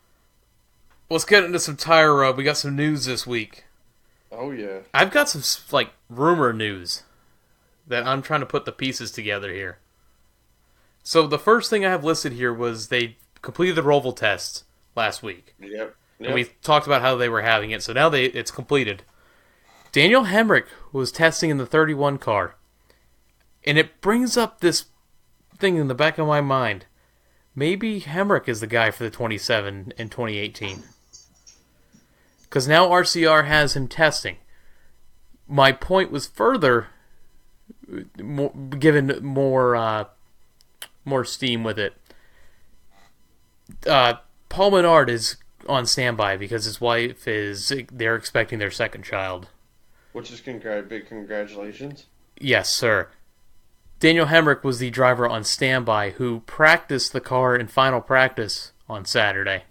Let's get into some tire rub. We got some news this week. Oh yeah. I've got some like rumor news that I'm trying to put the pieces together here. So the first thing I have listed here was they completed the Roval test last week. Yep. And we talked about how they were having it. So now it's completed. Daniel Hemrick was testing in the 31 car. And it brings up this thing in the back of my mind. Maybe Hemrick is the guy for the 27 in 2018. Because now RCR has him testing. My point was further given more steam with it. Paul Menard is on standby because his wife they're expecting their second child. Which is big congratulations. Yes, sir. Daniel Hemrick was the driver on standby who practiced the car in final practice on Saturday.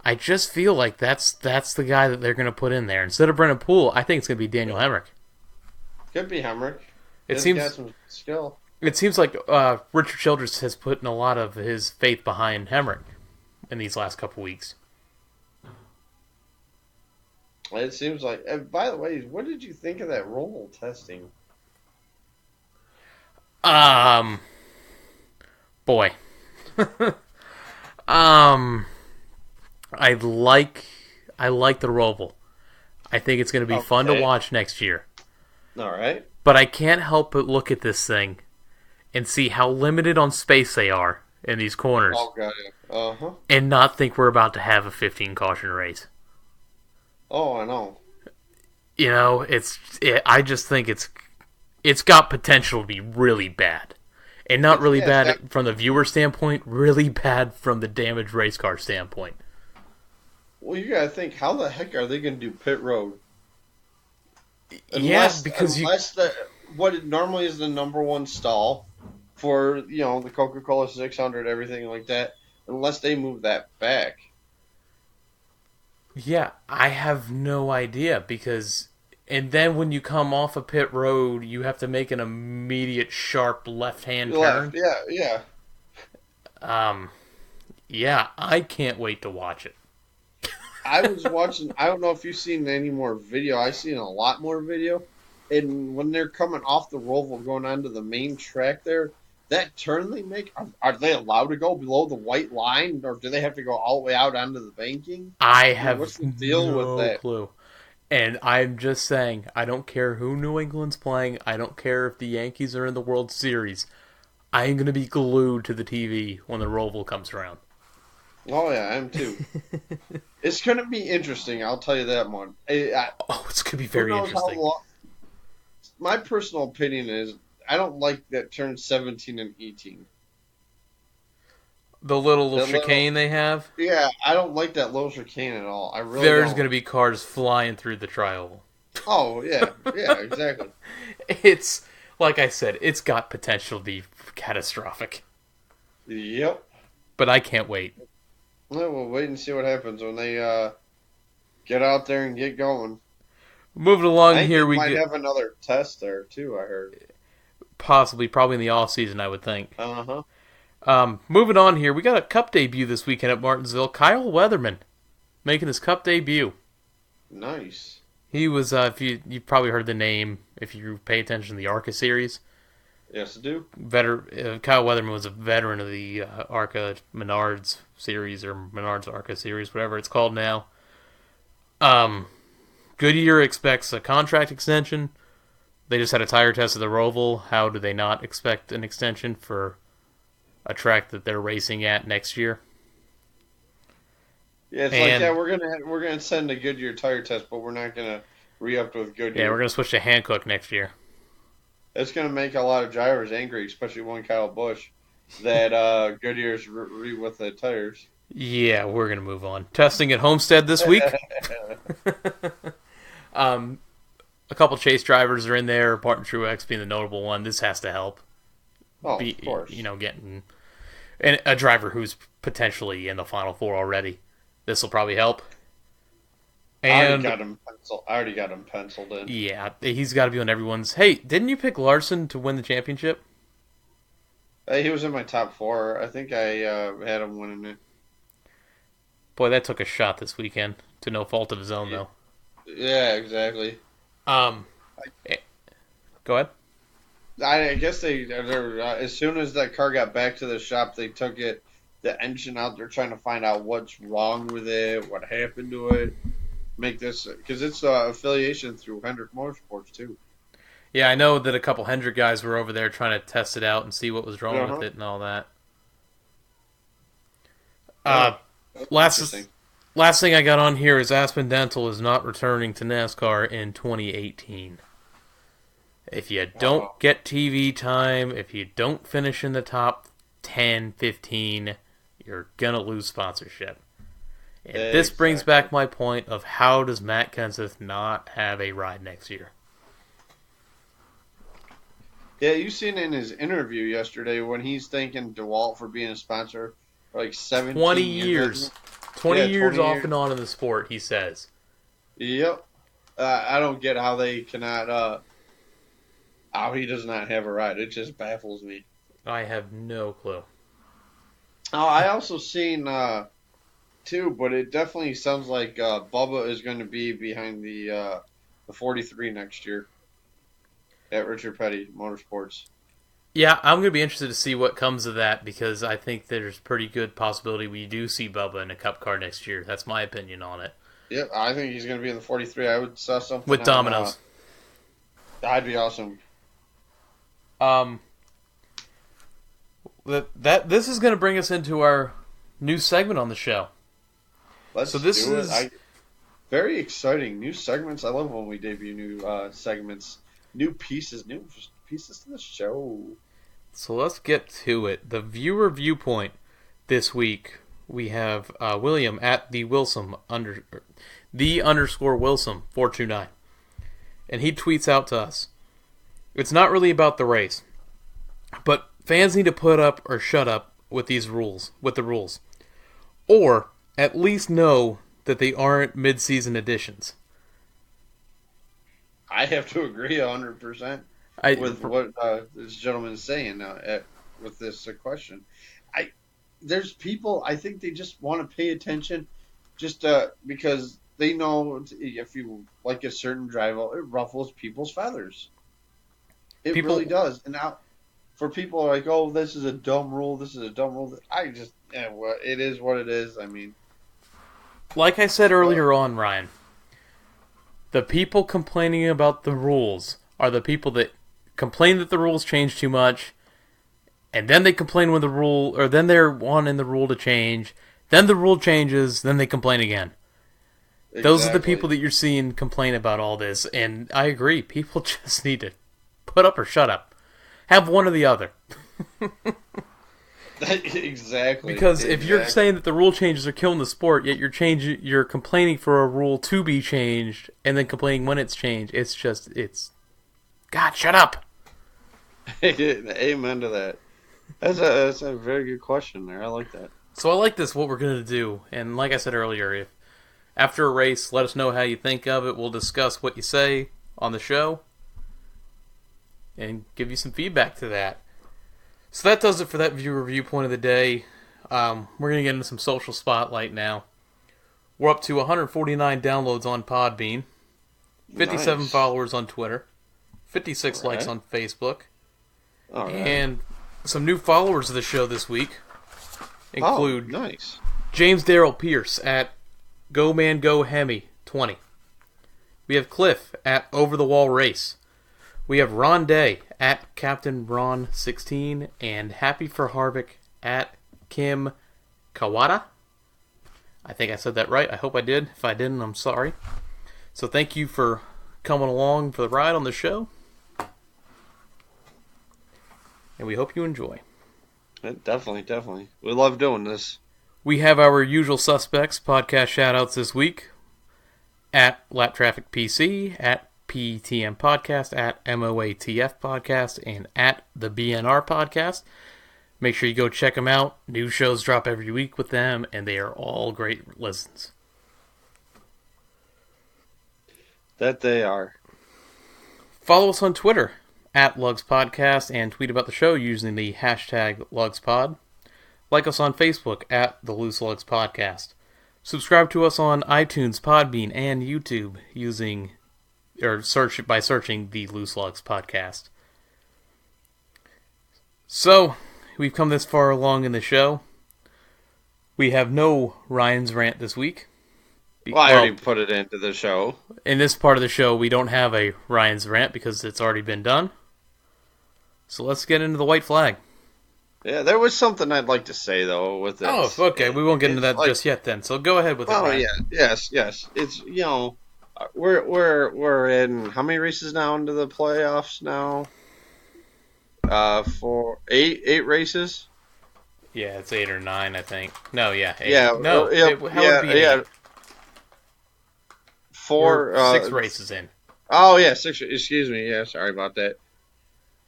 I just feel like that's the guy that they're going to put in there. Instead of Brennan Poole, I think it's going to be Daniel Hemrick. Could be Hemrick. He's got some skill. It seems like Richard Childress has put in a lot of his faith behind Hemrick in these last couple weeks. It seems like. And by the way, what did you think of that Roval testing? Boy. I like the Roval. I think it's going to be fun to watch next year. All right. But I can't help but look at this thing and see how limited on space they are in these corners. Oh, God. Uh-huh. And not think we're about to have a 15 caution race. Oh, I know. You know, I just think it's got potential to be really bad. And not really bad from the viewer standpoint, really bad from the damaged race car standpoint. Well, you got to think, how the heck are they going to do pit road? What it normally is the number one stall for, the Coca-Cola 600, everything like that, unless they move that back. Yeah, I have no idea and then when you come off a pit road, you have to make an immediate sharp left-hand turn. Yeah. Yeah, I can't wait to watch it. I was watching, I don't know if you've seen any more video. I've seen a lot more video. And when they're coming off the Roval going onto the main track there, that turn they make, are they allowed to go below the white line, or do they have to go all the way out onto the banking? I I mean, what's have the deal with no that? clue. And I'm just saying, I don't care who New England's playing. I don't care if the Yankees are in the World Series. I'm going to be glued to the TV when the Roval comes around. Oh yeah, I am too. It's going to be interesting. I'll tell you that one. Oh, it's going to be Who very knows how interesting. long? My personal opinion is I don't like that turn 17 and 18. The little That little, chicane they have, yeah, I don't like that low chicane at all. I really there's going don't. to be cars flying through the tri-oval. Oh yeah, yeah, exactly. It's, like I said, it's got potential to be catastrophic. Yep. But I can't wait. Well, we'll wait and see what happens when they get out there and get going. Moving along I think here, they we might get have another test there too. I heard. probably in the off season, I would think. Uh huh. Moving on here, we got a Cup debut this weekend at Martinsville. Kyle Weatherman making his Cup debut. Nice. He was, if you've probably heard the name if you pay attention to the ARCA series. Yes, I do. Kyle Weatherman was a veteran of the ARCA Menards series or Menards ARCA series, whatever it's called now. Goodyear expects a contract extension. They just had a tire test of the Roval. How do they not expect an extension for a track that they're racing at next year? Yeah, it's like And we're gonna send a Goodyear tire test, but we're not gonna re-up with Goodyear. yeah, we're gonna switch to Hankook next year. It's gonna make a lot of drivers angry, especially one Kyle Busch, that Goodyear's with the tires. Yeah, we're gonna move on. Testing at Homestead this week. A couple chase drivers are in there. Martin Truex being the notable one. This has to help. Oh, of course. Getting and a driver who's potentially in the Final Four already. This will probably help. And I already got him penciled in. yeah, he's got to be on everyone's. Hey, didn't you pick Larson to win the championship? He was in my top four. I think I had him winning it. Boy, that took a shot this weekend to no fault of his own, though. Yeah, exactly. Eh, go ahead. I guess they're as soon as that car got back to the shop, they took the engine out. They're trying to find out what's wrong with it, what happened to it. Make this because it's affiliation through Hendrick Motorsports too. Yeah, I know that a couple Hendrick guys were over there trying to test it out and see what was wrong with it and all that. Last thing I got on here is Aspen Dental is not returning to NASCAR in 2018. If you don't get TV time, if you don't finish in the top 10, 15, you're going to lose sponsorship. And this brings back my point of how does Matt Kenseth not have a ride next year? Yeah, you seen in his interview yesterday when he's thanking DeWalt for being a sponsor for like 17 20 years. 20 years off and on in the sport, he says. Yep. I don't get how they cannot, how he does not have a ride. It just baffles me. I have no clue. Oh, I also seen, too, but it definitely sounds like Bubba is going to be behind the 43 next year at Richard Petty Motorsports. Yeah, I'm going to be interested to see what comes of that because I think there's pretty good possibility we do see Bubba in a Cup car next year. That's my opinion on it. Yep, I think he's going to be in the 43. I would saw something with Domino's. That'd be awesome. This is going to bring us into our new segment on the show. Let's do it. Very exciting new segments. I love when we debut new segments, new pieces to the show. So let's get to it. The viewer viewpoint this week. We have William at the Wilson _Wilson 429, and he tweets out to us. It's not really about the race, but fans need to put up or shut up with these rules, or at least know that they aren't mid-season additions. I have to agree 100% with what this gentleman is saying with this question. There's people, I think they just want to pay attention just because they know if you like a certain drive, it ruffles people's feathers. It really does. And now, for people like, oh, this is a dumb rule. This is a dumb rule. Well, it is what it is. I mean, like I said earlier on, Ryan, the people complaining about the rules are the people that complain that the rules change too much, and then they complain when then they're wanting the rule to change, then the rule changes, then they complain again. Exactly. Those are the people that you're seeing complain about all this, and I agree. People just need to put up or shut up. Have one or the other. Exactly. Because if you're saying that the rule changes are killing the sport, yet you're complaining for a rule to be changed, and then complaining when it's changed, God, shut up. Amen to that. That's a very good question there. I like that. So I like this, what we're going to do. And like I said earlier, if after a race, let us know how you think of it. We'll discuss what you say on the show and give you some feedback to that. So that does it for that viewer viewpoint of the day. We're going to get into some social spotlight now. We're up to 149 downloads on Podbean, 57 followers on Twitter, 56 likes on Facebook, and some new followers of the show this week include James Darrell Pierce at GoManGoHemi20. We have Cliff at Over the Wall Race. We have Ron Day at Captain Ron 16 and Happy for Harvick at Kim Kawada. I think I said that right. I hope I did. If I didn't, I'm sorry. So thank you for coming along for the ride on the show. And we hope you enjoy. Definitely. We love doing this. We have our usual suspects podcast shoutouts this week at Lap Traffic PC, at PTM Podcast, at MOATF Podcast, and at the BNR Podcast. Make sure you go check them out. New shows drop every week with them, and they are all great listens. That they are. Follow us on Twitter at Lugs Podcast and tweet about the show using the hashtag LugsPod. Like us on Facebook at the Loose Lugs Podcast. Subscribe to us on iTunes, Podbean, and YouTube by searching the Loose Lugs Podcast. So, we've come this far along in the show. We have no Ryan's Rant this week. Well, I already put it into the show. In this part of the show, we don't have a Ryan's Rant because it's already been done. So let's get into the white flag. Yeah, there was something I'd like to say, though, with this. Oh, okay. We won't get into that just yet, then. So go ahead with it, Ryan. Yes. It's, we're in how many races now into the playoffs now? For eight races? Yeah, it's 8 or 9, I think. No, yeah, 8. Yeah, no, would it be 8? 6 races in. Oh, yeah, 6. Excuse me. Yeah, sorry about that.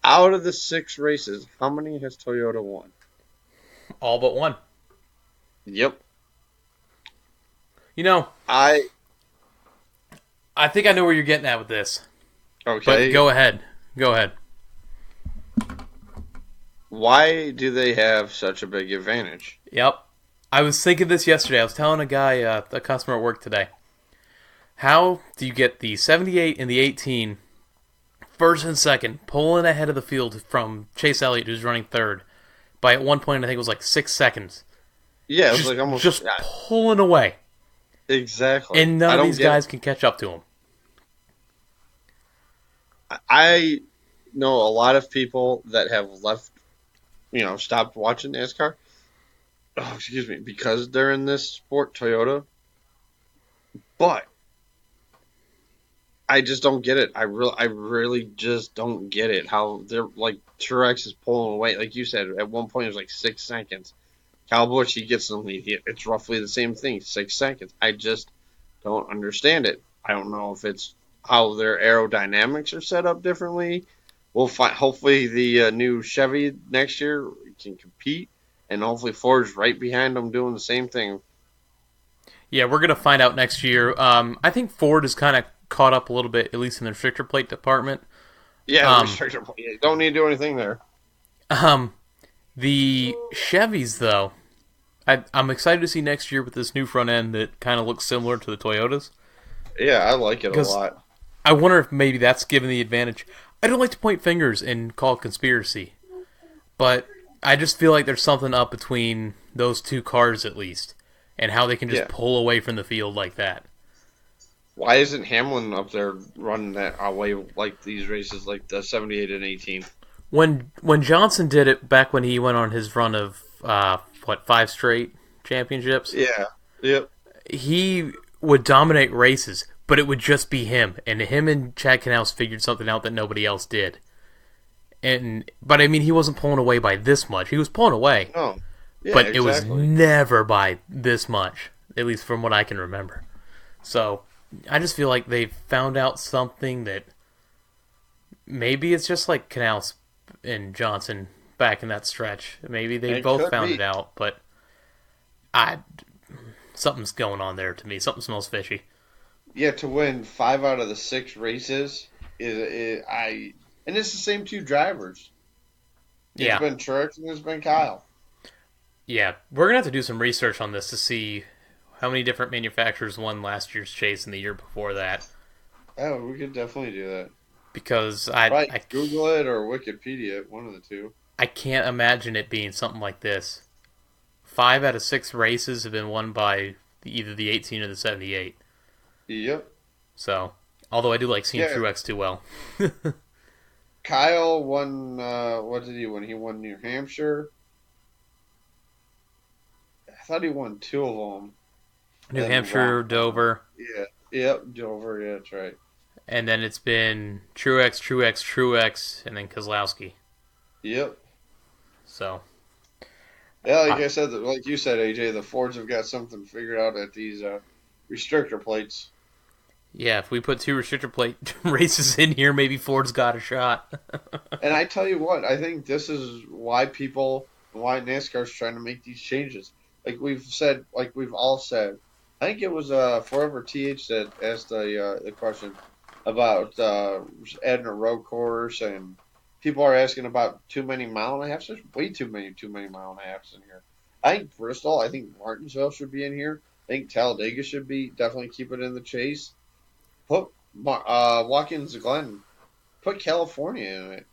Out of the 6 races, how many has Toyota won? All but 1. Yep. I think I know where you're getting at with this. Okay. But go ahead. Why do they have such a big advantage? Yep. I was thinking this yesterday. I was telling a guy, a customer at work today, how do you get the 78 and the 18 first and second, pulling ahead of the field from Chase Elliott, who's running third, by at one point I think it was like 6 seconds. Yeah, it was like almost just pulling away. Exactly. And none of these guys can catch up to him. I know a lot of people that have left, stopped watching NASCAR. Oh, excuse me, because they're in this sport, Toyota. But I just don't get it. I really just don't get it. How they're like Truex is pulling away. Like you said, at one point it was like 6 seconds. Kyle Busch, he gets the lead. It's roughly the same thing, 6 seconds. I just don't understand it. I don't know if it's how their aerodynamics are set up differently. We'll find. Hopefully, the new Chevy next year can compete, and hopefully Ford's right behind them doing the same thing. Yeah, we're gonna find out next year. I think Ford is kind of caught up a little bit, at least in the restrictor plate department. Yeah, restrictor plate. Don't need to do anything there. The Chevys, though, I'm excited to see next year with this new front end that kind of looks similar to the Toyotas. Yeah, I like it a Because lot. I wonder if maybe that's given the advantage. I don't like to point fingers and call it conspiracy, but I just feel like there's something up between those two cars at least, and how they can just Yeah. pull away from the field like that. Why isn't Hamlin up there running that away like these races, like the 78 and 18? When Johnson did it back when he went on his run of 5 straight championships, Yeah. Yep. he would dominate races, but it would just be him, and him and Chad Knaus figured something out that nobody else did. But I mean, he wasn't pulling away by this much. He was pulling away, No. Yeah, but it was exactly. never by this much, at least from what I can remember. So I just feel like they found out something that maybe it's just like Knaus and Johnson back in that stretch. Maybe they It both could found be. it out, but I something's going on there to me. Something smells fishy. Yeah, to win 5 out of the 6 races and it's the same 2 drivers. It's Yeah, been Truex and it's been Kyle. yeah. We're gonna have to do some research on this to see how many different manufacturers won last year's chase and the year before that. Oh, we could definitely do that. Because Right, Google it or Wikipedia, one of the two. I can't imagine it being something like this. 5 out of 6 races have been won by either the 18 or the 78. Yep. So, although I do like seeing Yeah. Truex do well. Kyle won, what did he win? He won New Hampshire. I thought he won 2 of them. New Then Hampshire, Rock- Dover, Yeah. Yep, Dover, yeah, that's right. and then it's been Truex, and then Kozlowski. Yep. So, Yeah, like I said, like you said, AJ, the Fords have got something figured out at these restrictor plates. yeah, if we put 2 restrictor plate races in here, maybe Ford's got a shot. And I tell you what, I think this is why NASCAR's trying to make these changes. Like we've said, like we've all said. I think it was Forever TH that asked the question about adding a road course, and people are asking about too many mile and a halves. There's way too many mile and a halves in here. I think Bristol, I think Martinsville should be in here. I think Talladega should be definitely keep it in the chase. Put Watkins Glen, put California in it.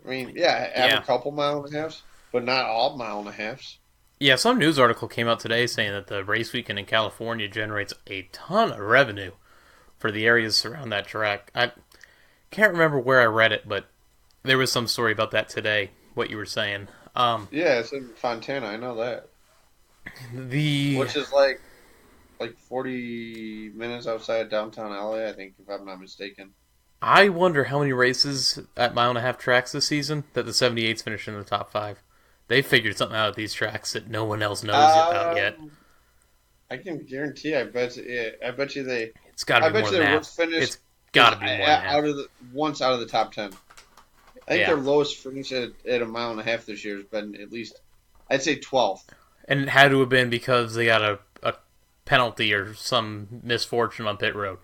I mean, yeah, add a couple mile and a halves, but not all mile and a halves. Yeah, some news article came out today saying that the race weekend in California generates a ton of revenue for the areas around that track. I can't remember where I read it, but there was some story about that today, what you were saying. Yeah, it's in Fontana, I know that. Which is like 40 minutes outside downtown LA, I think, if I'm not mistaken. I wonder how many races at mile and a half tracks this season that the 78's finished in the top 5. They figured something out at these tracks that no one else knows about yet. I can guarantee. I bet you they. It's got to be more than that. It's got to be more than that. Once out of the top 10. I think their lowest finish at a mile and a half this year has been at least, I'd say 12th. And it had to have been because they got a penalty or some misfortune on pit road.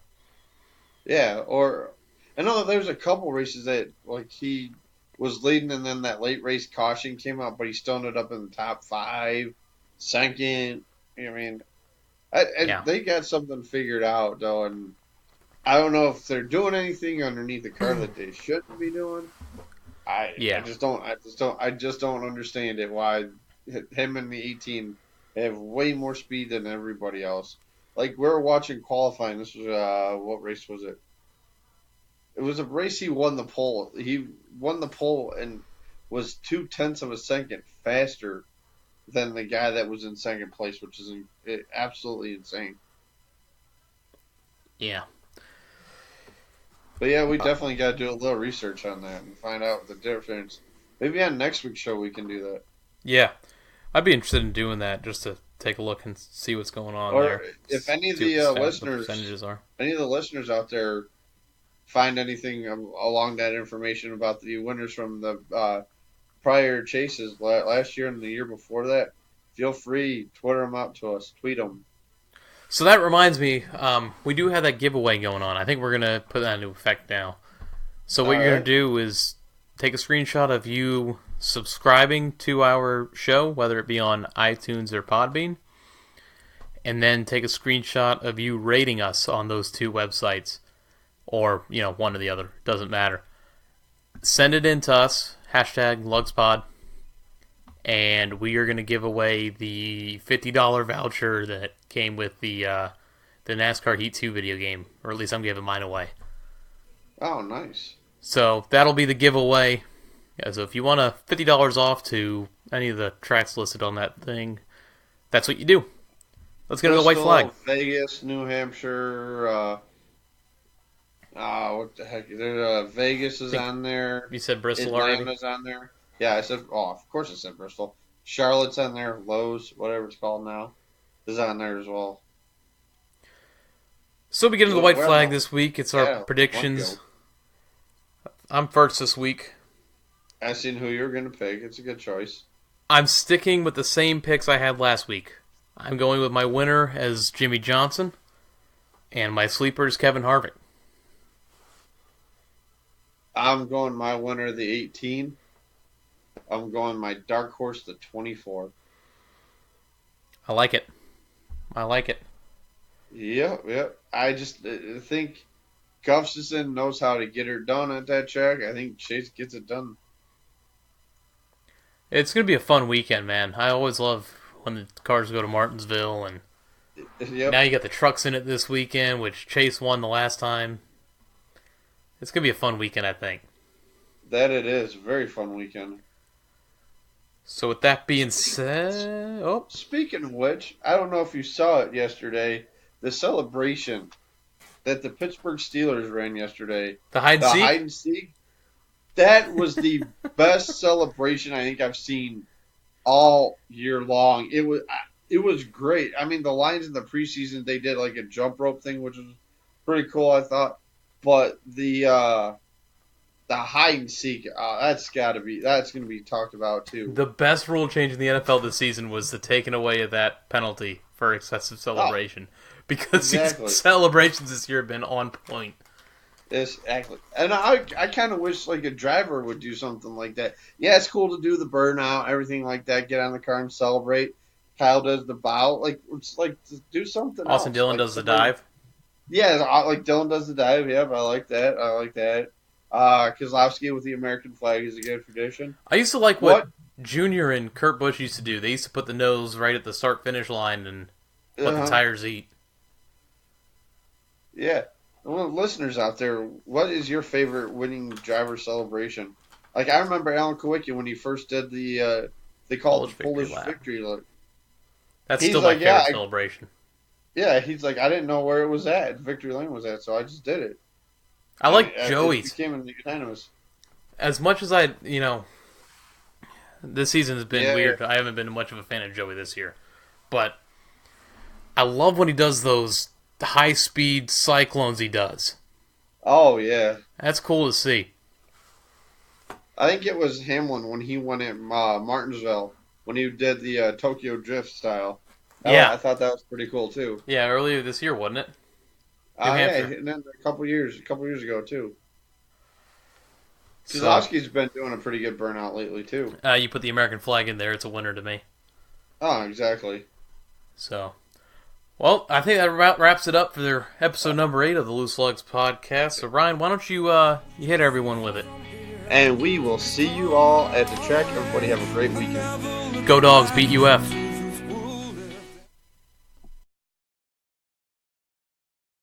Yeah, or I know that there's a couple races that like he was leading and then that late race caution came out, but he still ended up in the top 5, second. I mean, they got something figured out though, and I don't know if they're doing anything underneath the car that they shouldn't be doing. I just don't understand it. Why him and the 18 have way more speed than everybody else. Like we were watching qualifying. This was what race was it? It was a race he won the pole. He won the pole and was 0.2 of a second faster than the guy that was in second place, which is absolutely insane. Yeah. But yeah, we definitely got to do a little research on that and find out the difference. Maybe on next week's show we can do that. Yeah. I'd be interested in doing that just to take a look and see what's going on there. Or if any of the listeners out there find anything along that information about the winners from the prior chases last year and the year before that, feel free, Twitter them out to us, tweet them. So that reminds me, we do have that giveaway going on. I think we're going to put that into effect now. So what you're going to do is take a screenshot of you subscribing to our show, whether it be on iTunes or Podbean, and then take a screenshot of you rating us on those two websites. Or, one or the other. Doesn't matter. Send it in to us, #LugsPod, and we are going to give away the $50 voucher that came with the NASCAR Heat 2 video game. Or at least I'm giving mine away. Oh, nice. So that'll be the giveaway. Yeah, so if you want $50 off to any of the tracks listed on that thing, that's what you do. Let's get to the white flag. Vegas, New Hampshire, what the heck? Vegas is on there. You said Bristol Atlanta's on there. Yeah, I said, of course I said Bristol. Charlotte's on there. Lowe's, whatever it's called now, is on there as well. So we get into the white flag this week. It's our predictions. I'm first this week. Asking who you're going to pick. It's a good choice. I'm sticking with the same picks I had last week. I'm going with my winner as Jimmy Johnson, and my sleeper is Kevin Harvick. I'm going my winner, the 18. I'm going my dark horse, the 24. I like it. Yep. I just think Gustafson knows how to get her done at that track. I think Chase gets it done. It's going to be a fun weekend, man. I always love when the cars go to Martinsville, and now you got the trucks in it this weekend, which Chase won the last time. It's going to be a fun weekend, I think. That it is. Very fun weekend. So with that being said... Speaking of which, I don't know if you saw it yesterday, the celebration that the Pittsburgh Steelers ran yesterday. The hide and seek. That was the best celebration I think I've seen all year long. It was great. I mean, the Lions in the preseason, they did like a jump rope thing, which was pretty cool, I thought. But the hide and seek, that's going to be talked about too. The best rule change in the NFL this season was the taking away of that penalty for excessive celebration, because these celebrations this year have been on point. Exactly, and I kind of wish like a driver would do something like that. Yeah, it's cool to do the burnout, everything like that. Get on the car and celebrate. Kyle does the bow, it's like to do something. Austin Dillon does the dive. Yeah, like Dillon does the dive. Yep, I like that. Kozlowski with the American flag is a good tradition. I used to like what Junior and Kurt Busch used to do. They used to put the nose right at the start-finish line and let the tires eat. Yeah. Well, listeners out there, what is your favorite winning driver celebration? Like, I remember Alan Kowicki when he first did they called it the Polish victory look. That's still my favorite celebration. Yeah, he's like, I didn't know where it was at. Victory Lane was at, so I just did it. I like Joey's. It became unanimous. As much as this season has been weird. I haven't been much of a fan of Joey this year. But I love when he does those high-speed cyclones he does. Oh, yeah. That's cool to see. I think it was Hamlin when he won at Martinsville, when he did the Tokyo Drift style. I thought that was pretty cool, too. Yeah, earlier this year, wasn't it? And then a couple years ago, too. Kozlowski's been doing a pretty good burnout lately, too. You put the American flag in there, it's a winner to me. Oh, exactly. So, well, I think that wraps it up for their episode number 8 of the Loose Lugs podcast. So, Ryan, why don't you hit everyone with it? And we will see you all at the track. Everybody have a great weekend. Go Dogs, beat UF.